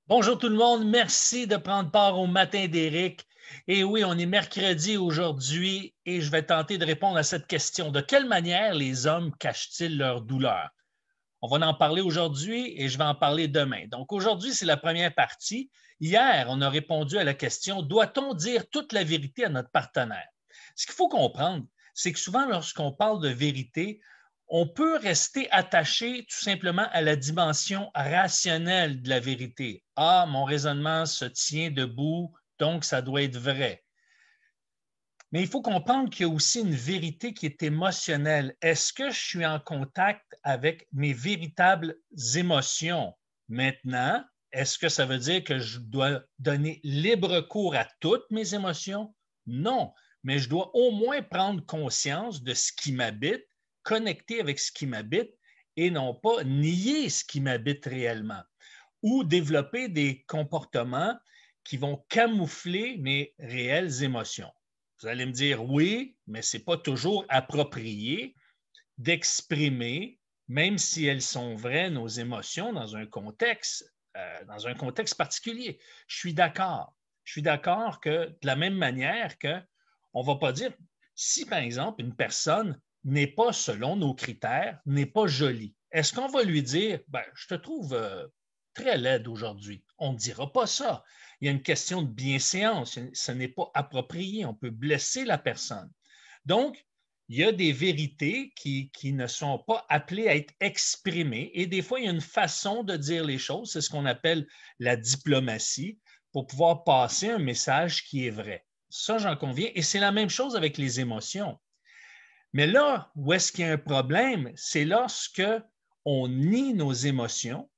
Bonjour tout le monde, merci de prendre part au matin d'Éric. Et oui, on est mercredi aujourd'hui et je vais tenter de répondre à cette question. De quelle manière les hommes cachent-ils leur douleur? On va en parler aujourd'hui et je vais en parler demain. Donc aujourd'hui, c'est la première partie. Hier, on a répondu à la question, doit-on dire toute la vérité à notre partenaire? Ce qu'il faut comprendre, c'est que souvent, lorsqu'on parle de vérité, on peut rester attaché tout simplement à la dimension rationnelle de la vérité. Ah, mon raisonnement se tient debout, donc ça doit être vrai. Mais il faut comprendre qu'il y a aussi une vérité qui est émotionnelle. Est-ce que je suis en contact avec mes véritables émotions maintenant? Est-ce que ça veut dire que je dois donner libre cours à toutes mes émotions? Non, mais je dois au moins prendre conscience de ce qui m'habite, connecter avec ce qui m'habite et non pas nier ce qui m'habite réellement ou développer des comportements qui vont camoufler mes réelles émotions. Vous allez me dire oui, mais ce n'est pas toujours approprié d'exprimer, même si elles sont vraies, nos émotions dans un contexte particulier. Je suis d'accord. Je suis d'accord que de la même manière qu'on ne va pas dire si, par exemple, une personne n'est pas, selon nos critères, n'est pas jolie. Est-ce qu'on va lui dire, je te trouve très laide aujourd'hui? On ne dira pas ça. Il y a une question de bienséance. Ce n'est pas approprié. On peut blesser la personne. Donc, il y a des vérités qui ne sont pas appelées à être exprimées et des fois, il y a une façon de dire les choses. C'est ce qu'on appelle la diplomatie pour pouvoir passer un message qui est vrai. Ça, j'en conviens. Et c'est la même chose avec les émotions. Mais là, où est-ce qu'il y a un problème? C'est lorsque on nie nos émotions,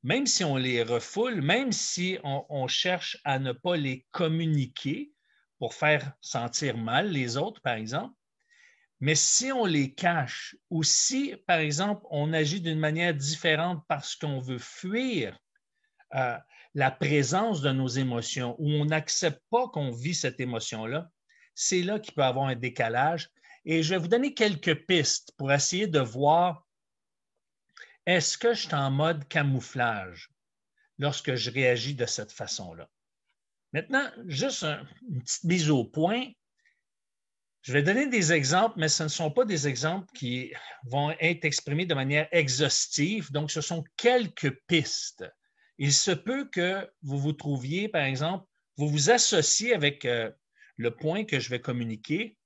même si on les refoule, même si on cherche à ne pas les communiquer pour faire sentir mal les autres, par exemple, mais si on les cache ou si, par exemple, on agit d'une manière différente parce qu'on veut fuir la présence de nos émotions ou on n'accepte pas qu'on vit cette émotion-là, c'est là qu'il peut y avoir un décalage. Et je vais vous donner quelques pistes pour essayer de voir est-ce que je suis en mode camouflage lorsque je réagis de cette façon-là. Maintenant, juste une petite mise au point. Je vais donner des exemples, mais ce ne sont pas des exemples qui vont être exprimés de manière exhaustive. Donc, ce sont quelques pistes. Il se peut que vous vous trouviez, par exemple, vous vous associez avec le point que je vais communiquer,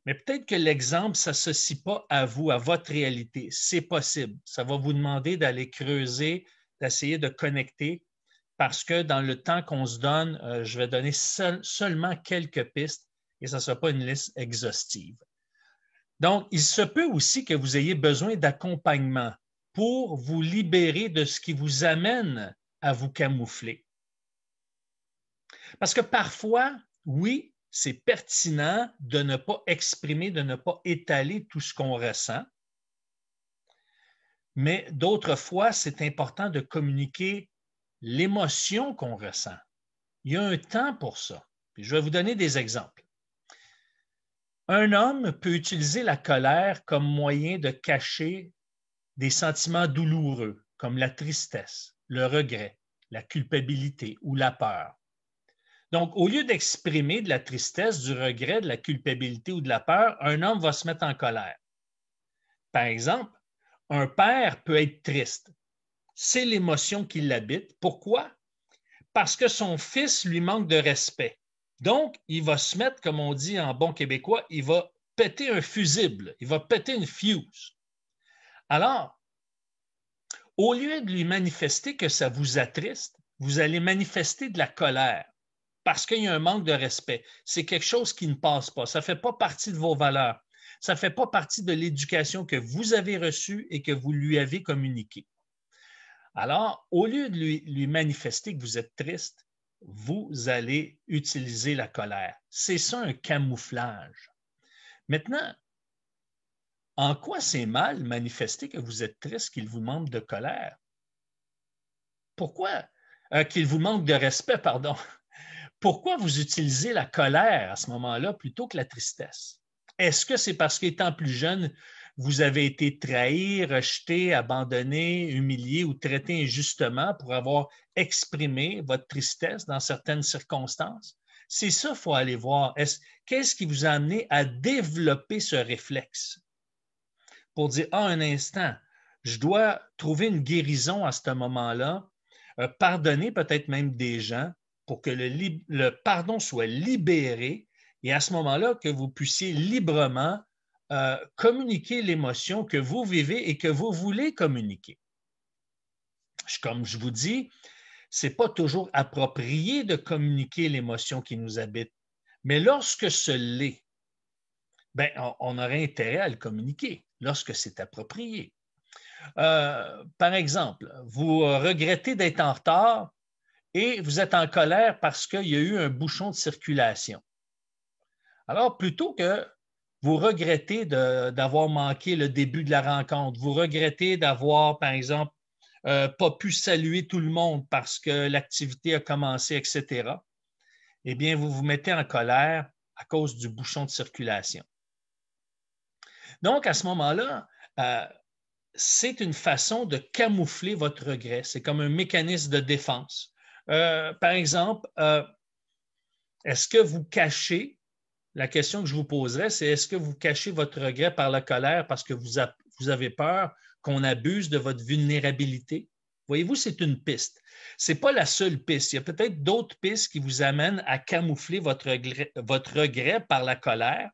mais peut-être que l'exemple ne s'associe pas à vous, à votre réalité. C'est possible. Ça va vous demander d'aller creuser, d'essayer de connecter, parce que dans le temps qu'on se donne, je vais donner seulement quelques pistes et ça ne sera pas une liste exhaustive. Donc, il se peut aussi que vous ayez besoin d'accompagnement pour vous libérer de ce qui vous amène à vous camoufler. Parce que parfois, oui, c'est pertinent de ne pas exprimer, de ne pas étaler tout ce qu'on ressent, mais d'autres fois, c'est important de communiquer l'émotion qu'on ressent. Il y a un temps pour ça. Puis je vais vous donner des exemples. Un homme peut utiliser la colère comme moyen de cacher des sentiments douloureux, comme la tristesse, le regret, la culpabilité ou la peur. Donc, au lieu d'exprimer de la tristesse, du regret, de la culpabilité ou de la peur, un homme va se mettre en colère. Par exemple, un père peut être triste. C'est l'émotion qui l'habite. Pourquoi? Parce que son fils lui manque de respect. Donc, il va se mettre, comme on dit en bon québécois, il va péter un fusible, il va péter une fuse. Alors, au lieu de lui manifester que ça vous attriste, vous allez manifester de la colère parce qu'il y a un manque de respect. C'est quelque chose qui ne passe pas. Ça ne fait pas partie de vos valeurs. Ça ne fait pas partie de l'éducation que vous avez reçue et que vous lui avez communiquée. Alors, au lieu de lui manifester que vous êtes triste, vous allez utiliser la colère. C'est ça un camouflage. Maintenant, en quoi c'est mal manifester que vous êtes triste, qu'il vous manque de colère? Pourquoi? Qu'il vous manque de respect, pardon. Pourquoi vous utilisez la colère à ce moment-là plutôt que la tristesse? Est-ce que c'est parce qu'étant plus jeune, vous avez été trahi, rejeté, abandonné, humilié ou traité injustement pour avoir exprimé votre tristesse dans certaines circonstances. C'est ça qu'il faut aller voir. Qu'est-ce qui vous a amené à développer ce réflexe? Pour dire, un instant, je dois trouver une guérison à ce moment-là, pardonner peut-être même des gens pour que le pardon soit libéré et à ce moment-là, que vous puissiez librement communiquer l'émotion que vous vivez et que vous voulez communiquer. Comme je vous dis, ce n'est pas toujours approprié de communiquer l'émotion qui nous habite, mais lorsque ce l'est, ben, on aurait intérêt à le communiquer lorsque c'est approprié. Par exemple, vous regrettez d'être en retard et vous êtes en colère parce qu'il y a eu un bouchon de circulation. Alors, plutôt que vous regrettez d'avoir manqué le début de la rencontre, vous regrettez d'avoir, par exemple, pas pu saluer tout le monde parce que l'activité a commencé, etc., eh bien, vous vous mettez en colère à cause du bouchon de circulation. Donc, à ce moment-là, c'est une façon de camoufler votre regret. C'est comme un mécanisme de défense. Par exemple, est-ce que vous cachez, la question que je vous poserais, c'est est-ce que vous cachez votre regret par la colère parce que vous avez peur qu'on abuse de votre vulnérabilité? Voyez-vous, c'est une piste. Ce n'est pas la seule piste. Il y a peut-être d'autres pistes qui vous amènent à camoufler votre regret par la colère,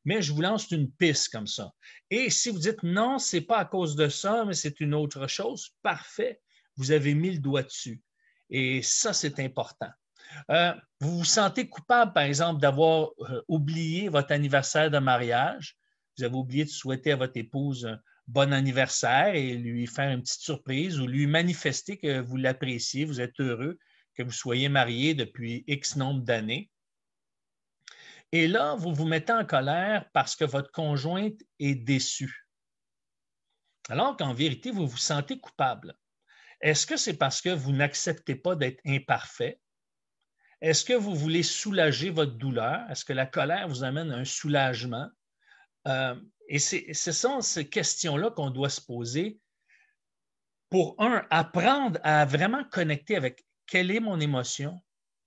mais je vous lance une piste comme ça. Et si vous dites non, ce n'est pas à cause de ça, mais c'est une autre chose, parfait, vous avez mis le doigt dessus. Et ça, c'est important. Vous vous sentez coupable, par exemple, d'avoir oublié votre anniversaire de mariage. Vous avez oublié de souhaiter à votre épouse un bon anniversaire et lui faire une petite surprise ou lui manifester que vous l'appréciez, vous êtes heureux que vous soyez marié depuis X nombre d'années. Et là, vous vous mettez en colère parce que votre conjointe est déçue. Alors qu'en vérité, vous vous sentez coupable. Est-ce que c'est parce que vous n'acceptez pas d'être imparfait? Est-ce que vous voulez soulager votre douleur? Est-ce que la colère vous amène à un soulagement? Et ce sont ces questions-là qu'on doit se poser pour, apprendre à vraiment connecter avec quelle est mon émotion,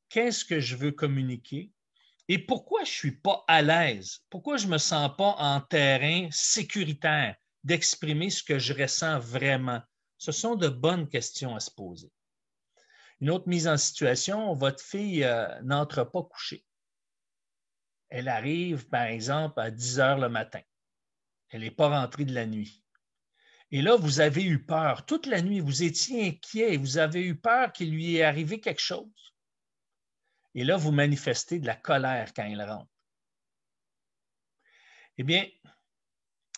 qu'est-ce que je veux communiquer et pourquoi je ne suis pas à l'aise, pourquoi je ne me sens pas en terrain sécuritaire d'exprimer ce que je ressens vraiment. Ce sont de bonnes questions à se poser. Une autre mise en situation, votre fille n'entre pas couchée. Elle arrive, par exemple, à 10 heures le matin. Elle n'est pas rentrée de la nuit. Et là, vous avez eu peur. Toute la nuit, vous étiez inquiet. Vous avez eu peur qu'il lui est arrivé quelque chose. Et là, vous manifestez de la colère quand elle rentre. Eh bien,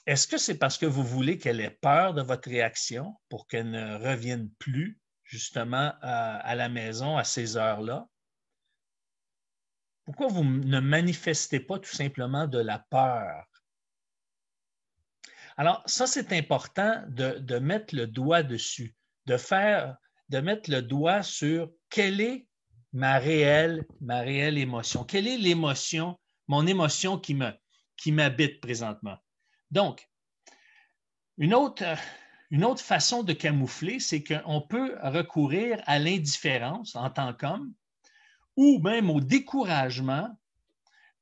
est-ce que c'est parce que vous voulez qu'elle ait peur de votre réaction pour qu'elle ne revienne plus justement à la maison à ces heures-là? Pourquoi vous ne manifestez pas tout simplement de la peur? Alors, ça, c'est important de mettre le doigt dessus, de mettre le doigt sur quelle est ma réelle émotion. Quelle est l'émotion, mon émotion qui m'habite présentement? Donc, une autre façon de camoufler, c'est qu'on peut recourir à l'indifférence en tant qu'homme ou même au découragement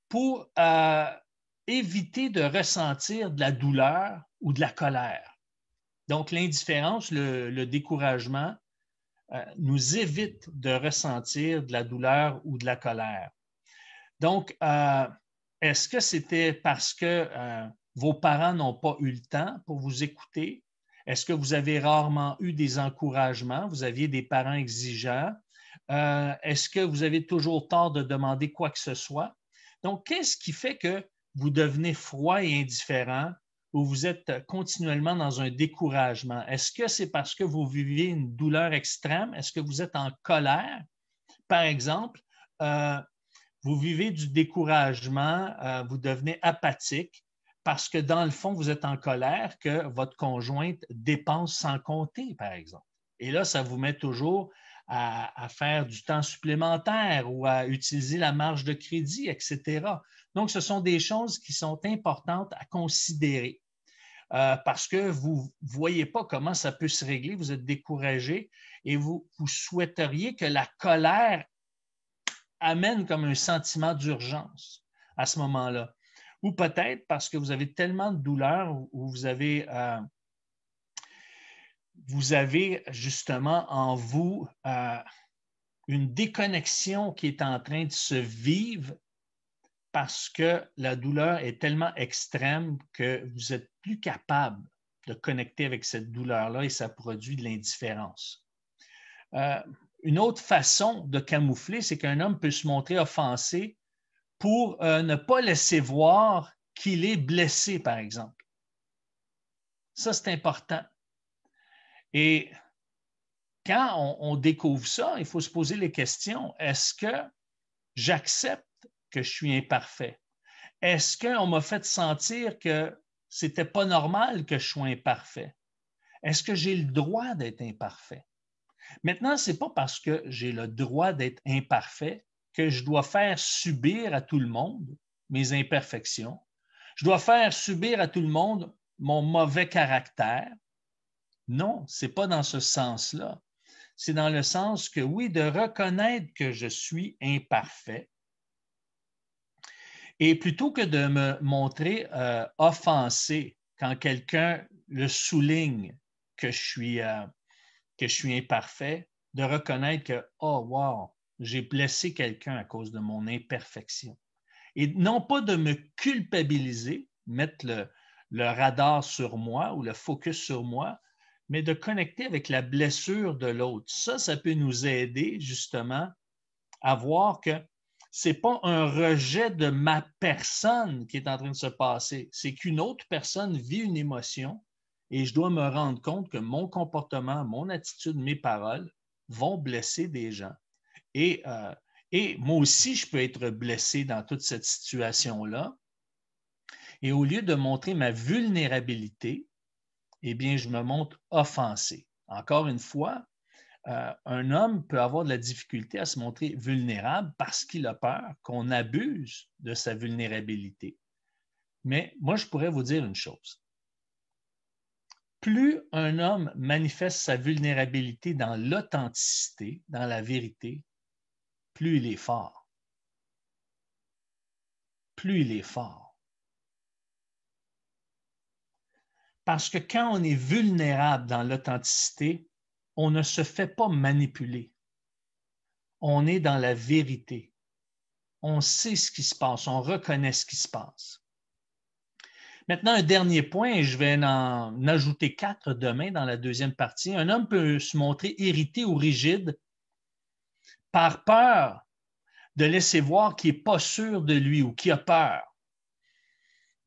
pour éviter de ressentir de la douleur ou de la colère. Donc, l'indifférence, le découragement nous évite de ressentir de la douleur ou de la colère. Donc, est-ce que c'était parce que vos parents n'ont pas eu le temps pour vous écouter? Est-ce que vous avez rarement eu des encouragements? Vous aviez des parents exigeants? Est-ce que vous avez toujours tort de demander quoi que ce soit? Donc, qu'est-ce qui fait que vous devenez froid et indifférent ou vous êtes continuellement dans un découragement? Est-ce que c'est parce que vous vivez une douleur extrême? Est-ce que vous êtes en colère? Par exemple, vous vivez du découragement, vous devenez apathique parce que dans le fond, vous êtes en colère que votre conjointe dépense sans compter, par exemple. Et là, ça vous met toujours à faire du temps supplémentaire ou à utiliser la marge de crédit, etc. Donc, ce sont des choses qui sont importantes à considérer. parce que vous ne voyez pas comment ça peut se régler, vous êtes découragé et vous souhaiteriez que la colère amène comme un sentiment d'urgence à ce moment-là. Ou peut-être parce que vous avez tellement de douleur ou vous avez justement en vous une déconnexion qui est en train de se vivre parce que la douleur est tellement extrême que vous n'êtes plus capable de connecter avec cette douleur-là et ça produit de l'indifférence. Une autre façon de camoufler, c'est qu'un homme peut se montrer offensé pour ne pas laisser voir qu'il est blessé, par exemple. Ça, c'est important. Et quand on découvre ça, il faut se poser les questions. Est-ce que j'accepte que je suis imparfait? Est-ce qu'on m'a fait sentir que ce n'était pas normal que je sois imparfait? Est-ce que j'ai le droit d'être imparfait? Maintenant, ce n'est pas parce que j'ai le droit d'être imparfait que je dois faire subir à tout le monde mes imperfections. Je dois faire subir à tout le monde mon mauvais caractère. Non, ce n'est pas dans ce sens-là. C'est dans le sens que, oui, de reconnaître que je suis imparfait. Et plutôt que de me montrer offensé quand quelqu'un le souligne que je suis imparfait, de reconnaître que, oh, wow, j'ai blessé quelqu'un à cause de mon imperfection. Et non pas de me culpabiliser, mettre le radar sur moi ou le focus sur moi, mais de connecter avec la blessure de l'autre. Ça peut nous aider justement à voir que ce n'est pas un rejet de ma personne qui est en train de se passer, c'est qu'une autre personne vit une émotion et je dois me rendre compte que mon comportement, mon attitude, mes paroles vont blesser des gens. Et moi aussi, je peux être blessé dans toute cette situation-là. Et au lieu de montrer ma vulnérabilité, eh bien, je me montre offensé. Encore une fois, un homme peut avoir de la difficulté à se montrer vulnérable parce qu'il a peur qu'on abuse de sa vulnérabilité. Mais moi, je pourrais vous dire une chose. Plus un homme manifeste sa vulnérabilité dans l'authenticité, dans la vérité, plus il est fort. Plus il est fort. Parce que quand on est vulnérable dans l'authenticité, on ne se fait pas manipuler. On est dans la vérité. On sait ce qui se passe, on reconnaît ce qui se passe. Maintenant, un dernier point, et je vais en ajouter 4 demain dans la deuxième partie. Un homme peut se montrer irrité ou rigide par peur de laisser voir qu'il n'est pas sûr de lui ou qu'il a peur.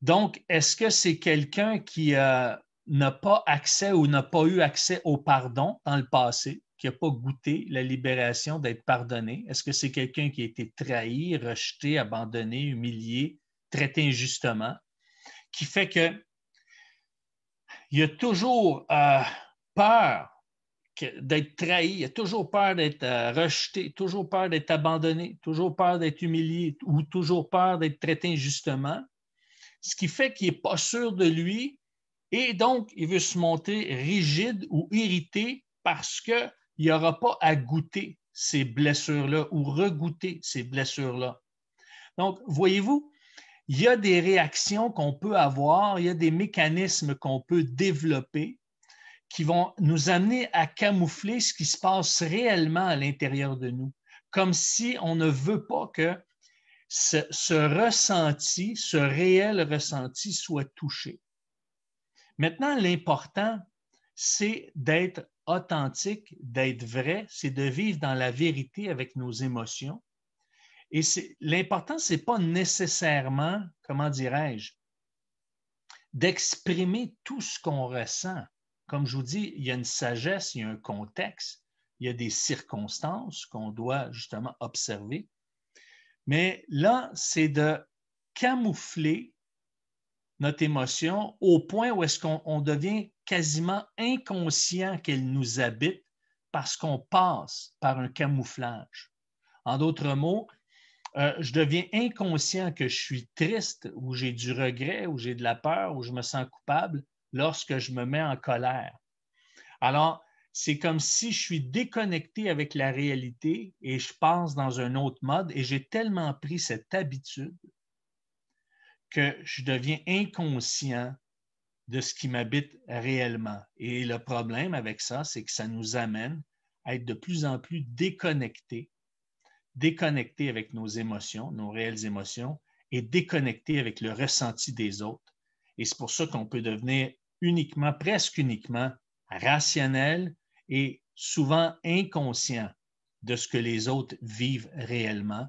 Donc, est-ce que c'est quelqu'un qui n'a pas accès ou n'a pas eu accès au pardon dans le passé, qui n'a pas goûté la libération d'être pardonné? Est-ce que c'est quelqu'un qui a été trahi, rejeté, abandonné, humilié, traité injustement, qui fait qu'il y a toujours peur d'être trahi, il y a toujours peur d'être rejeté, toujours peur d'être abandonné, toujours peur d'être humilié ou toujours peur d'être traité injustement, ce qui fait qu'il n'est pas sûr de lui et donc il veut se montrer rigide ou irrité parce qu'il n'aura pas à goûter ces blessures-là ou regoûter ces blessures-là. Donc, voyez-vous, il y a des réactions qu'on peut avoir, il y a des mécanismes qu'on peut développer qui vont nous amener à camoufler ce qui se passe réellement à l'intérieur de nous, comme si on ne veut pas que ce ressenti, ce réel ressenti soit touché. Maintenant, l'important, c'est d'être authentique, d'être vrai, c'est de vivre dans la vérité avec nos émotions. Et l'important, ce n'est pas nécessairement, comment dirais-je, d'exprimer tout ce qu'on ressent. Comme je vous dis, il y a une sagesse, il y a un contexte, il y a des circonstances qu'on doit justement observer. Mais là, c'est de camoufler notre émotion au point où est-ce qu'on devient quasiment inconscient qu'elle nous habite parce qu'on passe par un camouflage. En d'autres mots, je deviens inconscient que je suis triste ou j'ai du regret ou j'ai de la peur ou je me sens coupable lorsque je me mets en colère. Alors, c'est comme si je suis déconnecté avec la réalité et je passe dans un autre mode et j'ai tellement pris cette habitude que je deviens inconscient de ce qui m'habite réellement. Et le problème avec ça, c'est que ça nous amène à être de plus en plus déconnectés avec nos émotions, nos réelles émotions, et déconnectés avec le ressenti des autres. Et c'est pour ça qu'on peut devenir presque uniquement rationnel et souvent inconscient de ce que les autres vivent réellement.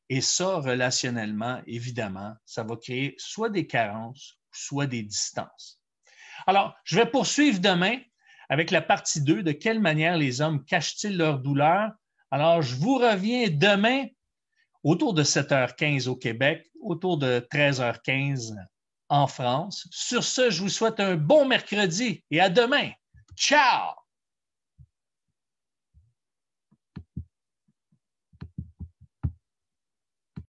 Et ça, relationnellement, évidemment, ça va créer soit des carences, soit des distances. Alors, je vais poursuivre demain avec la partie 2 de quelle manière les hommes cachent-ils leur douleur. Alors, je vous reviens demain autour de 7h15 au Québec, autour de 13h15 en France. Sur ce, je vous souhaite un bon mercredi et à demain. Ciao!